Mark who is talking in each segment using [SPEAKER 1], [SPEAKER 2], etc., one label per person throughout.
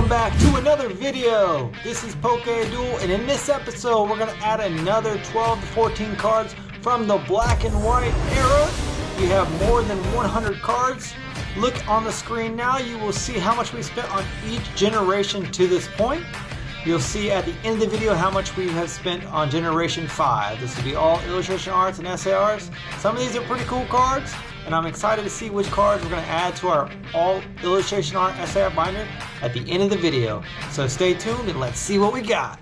[SPEAKER 1] Welcome back to another video. This is Pokéduel, and in this episode we're going to add another 12 to 14 cards from the black and white era. We have more than 100 cards. Look on the screen now, you will see how much we spent on each generation to this point. You'll see at the end of the video how much we have spent on Generation 5. This will be all illustration arts and SARs. Some of these are pretty cool cards, and I'm excited to see which cards we're going to add to our all illustration art SAR binder at the end of the video. So stay tuned and let's see what we got.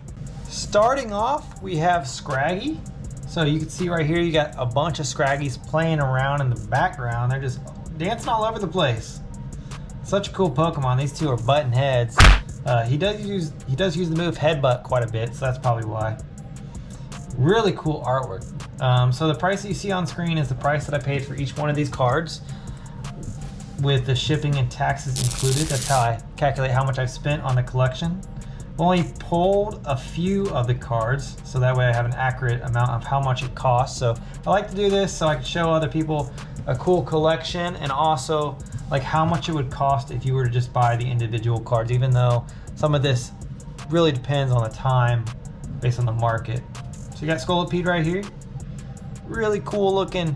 [SPEAKER 1] Starting off, we have Scraggy. So you can see right here you got a bunch of Scraggies playing around in the background. They're just dancing all over the place. Such a cool Pokemon. These two are button heads. He does use the move Headbutt quite a bit, so that's probably why. Really cool artwork. So the price that you see on screen is the price that I paid for each one of these cards, with the shipping and taxes included. That's how I calculate how much I've spent on the collection. I've only pulled a few of the cards, so that way I have an accurate amount of how much it costs. So I like to do this so I can show other people a cool collection, and also like how much it would cost if you were to just buy the individual cards, even though some of this really depends on the time based on the market. So you got Scolipede right here. Really cool looking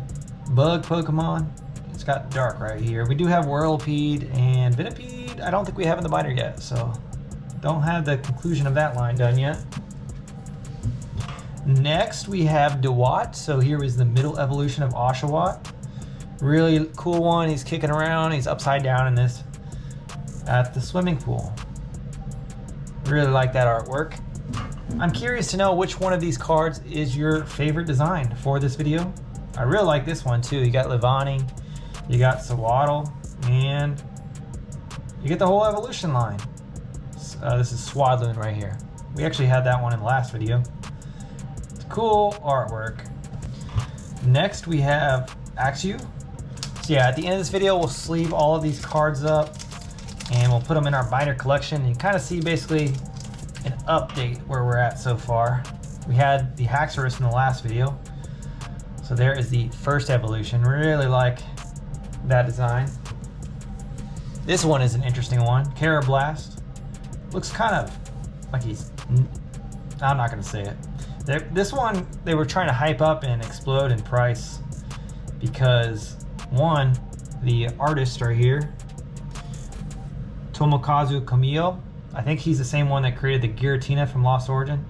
[SPEAKER 1] bug Pokemon. It's got Dark right here. We do have Whirlipede and Venipede. I don't think we have in the binder yet, so don't have the conclusion of that line done yet. Next we have Dewott. So here is the middle evolution of Oshawott. Really cool one. He's kicking around. He's upside down in this at the swimming pool. Really like that artwork. I'm curious to know which one of these cards is your favorite design for this video. I really like this one too. You got Livani, you got Sawaddle, and you get the whole evolution line. This is Swadloon right here. We actually had that one in the last video. It's cool artwork. Next we have Axew. So yeah, at the end of this video we'll sleeve all of these cards up and we'll put them in our binder collection. You kind of see basically an update where we're at so far. We had the Haxorus in the last video. So there is the first evolution. Really like that design. This one is an interesting one. Carablast. Looks kind of like he's... I'm not going to say it. This one they were trying to hype up and explode in price because, one, the artist right here, Tomokazu Kamiyo, I think he's the same one that created the Giratina from Lost Origin.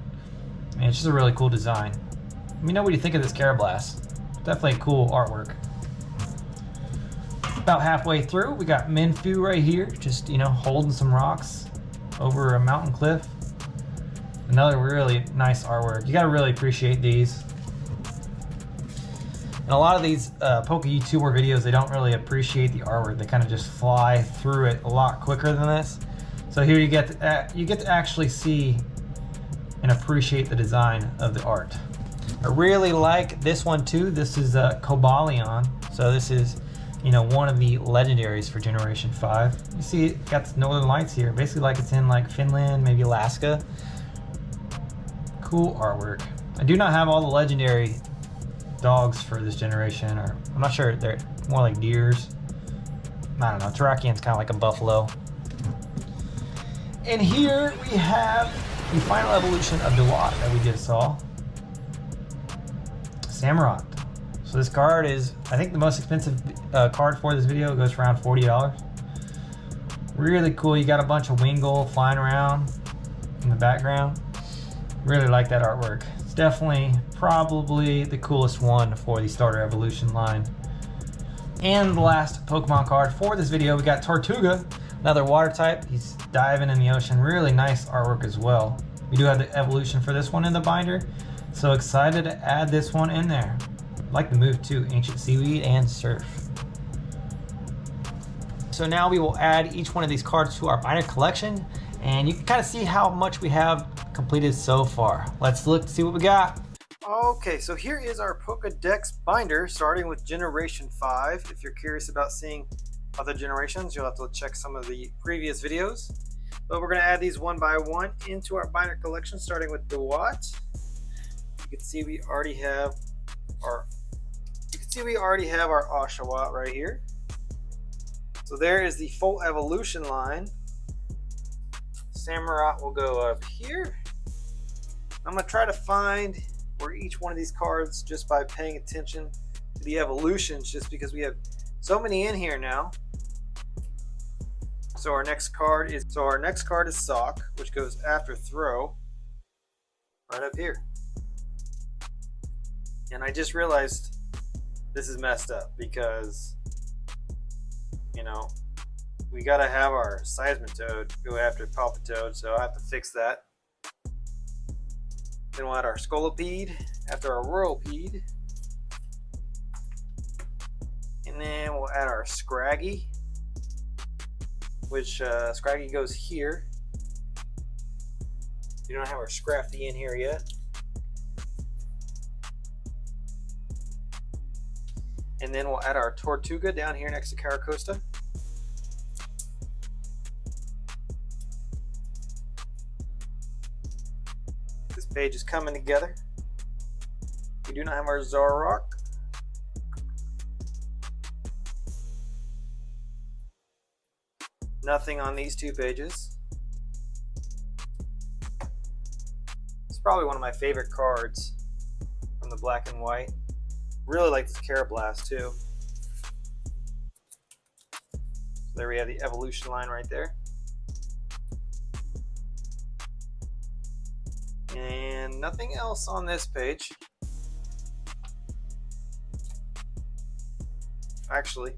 [SPEAKER 1] I mean, it's just a really cool design. Let me know what you think of this Carablast. Definitely cool artwork. About halfway through, we got Minfu right here, just, you know, holding some rocks over a mountain cliff. Another really nice artwork. You gotta really appreciate these. And a lot of these Poke YouTuber videos, they don't really appreciate the artwork. They kind of just fly through it a lot quicker than this. So here you get to actually see and appreciate the design of the art. I really like this one too. This is Cobalion. So this is, you know, one of the legendaries for Generation 5. You see it got the Northern Lights here, basically like it's in like Finland, maybe Alaska. Cool artwork. I do not have all the legendary dogs for this generation, or I'm not sure, they're more like deers. I don't know, Terrakian's kind of like a buffalo. And here we have the final evolution of Dewott that we just saw. Samurott. So this card is, I think, the most expensive card for this video. It goes for around $40. Really cool. You got a bunch of Wingull flying around in the background. Really like that artwork. It's definitely probably the coolest one for the starter evolution line. And the last Pokemon card for this video, we got Tortuga, another water type. He's diving in the ocean. Really nice artwork as well. We do have the evolution for this one in the binder, so excited to add this one in there. Like the move too, Ancient Seaweed and Surf. So now we will add each one of these cards to our binder collection, and you can kind of see how much we have completed so far. Let's look to see what we got. Okay, so here is our Pokédex binder, starting with Generation 5. If you're curious about seeing other generations, you'll have to check some of the previous videos. But we're going to add these one by one into our binder collection, starting with Dewott. You can see we already have our Oshawott right here. So there is the full evolution line. Samurott will go up here. I'm going to try to find where each one of these cards, just by paying attention to the evolutions, just because we have so many in here now. So our next card is Sock, which goes after Throw, right up here. And I just realized this is messed up because, you know, we gotta have our Seismitoad go after Palpitoad, so I have to fix that. Then we'll add our Scolipede after our Whirlpede. And then we'll add our Scraggy, which Scraggy goes here. We don't have our Scrafty in here yet. And then we'll add our Tortuga down here next to Caracosta. This page is coming together. We do not have our Zoroark. Nothing on these two pages. It's probably one of my favorite cards from the black and white. Really like this Carablast too. So there we have the evolution line right there. And nothing else on this page. Actually,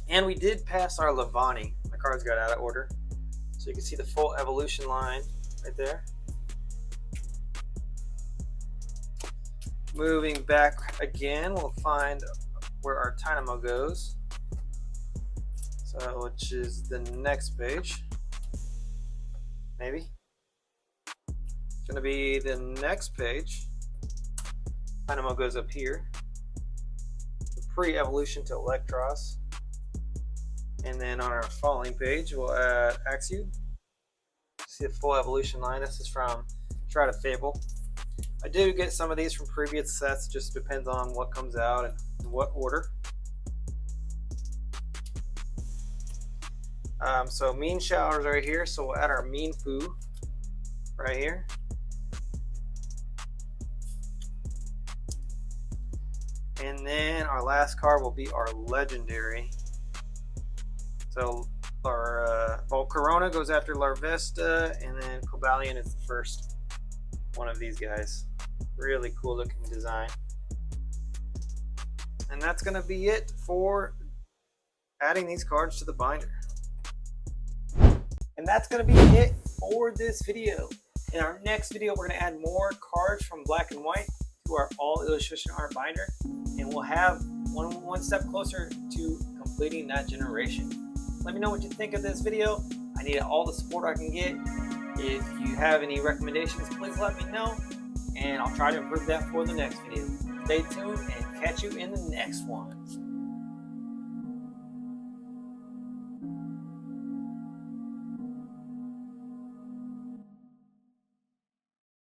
[SPEAKER 1] and we did pass our Levani. My cards got out of order. So you can see the full evolution line right there. Moving back again, we'll find where our Dynamo goes. So, which is the next page. Maybe. It's going to be the next page. Dynamo goes up here. The pre-evolution to Electros. And then on our following page, we'll add Axew. See the full evolution line. This is from Try to Fable. I do get some of these from previous sets, just depends on what comes out and in what order. So Mean Showers right here, so we'll add our Mean Poo right here. And then our last card will be our Legendary. So our Corona goes after Larvesta, and then Cobalion is the first one of these guys. Really cool looking design. And that's going to be it for adding these cards to the binder. And that's going to be it for this video. In our next video, we're going to add more cards from black and white to our all illustration art binder, and we'll have one step closer to completing that generation. Let me know what you think of this video. I need all the support I can get. If you have any recommendations, please let me know, and I'll try to improve that for the next video. Stay tuned and catch you in the next one.